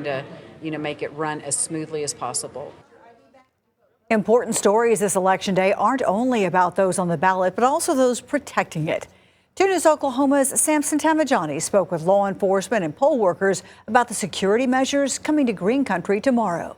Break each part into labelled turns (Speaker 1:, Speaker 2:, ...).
Speaker 1: to, make it run as smoothly as possible.
Speaker 2: Important stories this election day aren't only about those on the ballot, but also those protecting it. 2 News Oklahoma's Samson Tamajani spoke with law enforcement and poll workers about the security measures coming to Green Country tomorrow.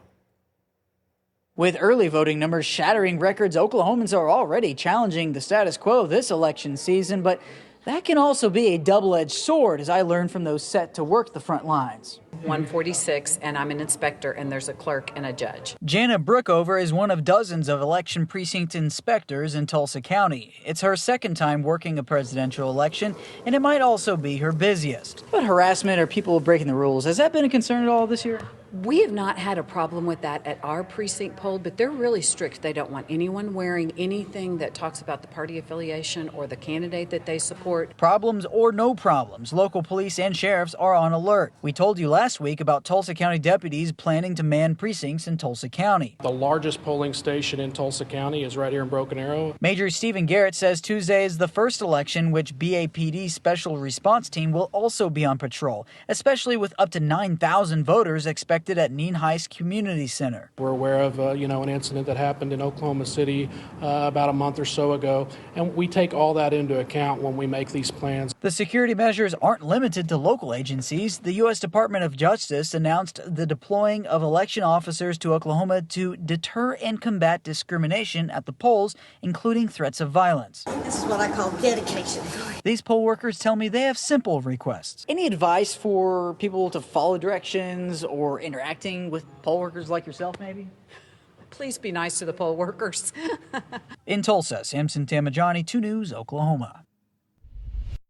Speaker 3: With early voting numbers shattering records, Oklahomans are already challenging the status quo this election season, but that can also be a double-edged sword, as I learned from those set to work the front lines.
Speaker 1: 146, and I'm an inspector, and there's a clerk and a judge.
Speaker 3: Jana Brookover is one of dozens of election precinct inspectors in Tulsa County. It's her second time working a presidential election, and it might also be her busiest. But harassment or people breaking the rules, has that been a concern at all this year?
Speaker 1: We have not had a problem with that at our precinct poll, but they're really strict. They don't want anyone wearing anything that talks about the party affiliation or the candidate that they support.
Speaker 3: Problems or no problems, local police and sheriffs are on alert. We told you last week about Tulsa County deputies planning to man precincts in Tulsa County.
Speaker 4: The largest polling station in Tulsa County is right here in Broken Arrow.
Speaker 3: Major Stephen Garrett says Tuesday is the first election which BAPD's special response team will also be on patrol, especially with up to 9,000 voters expected at Neen-Heist Community Center.
Speaker 4: We're aware of an incident that happened in Oklahoma City about a month or so ago, and we take all that into account when we make these plans.
Speaker 3: The security measures aren't limited to local agencies. The U.S. Department of Justice announced the deploying of election officers to Oklahoma to deter and combat discrimination at the polls, including threats of violence.
Speaker 5: This is what I call dedication.
Speaker 3: These poll workers tell me they have simple requests. Any advice for people to follow directions or interacting with poll workers like yourself, maybe?
Speaker 1: Please be nice to the poll workers.
Speaker 3: In Tulsa, Samson Tamajani, 2 News, Oklahoma.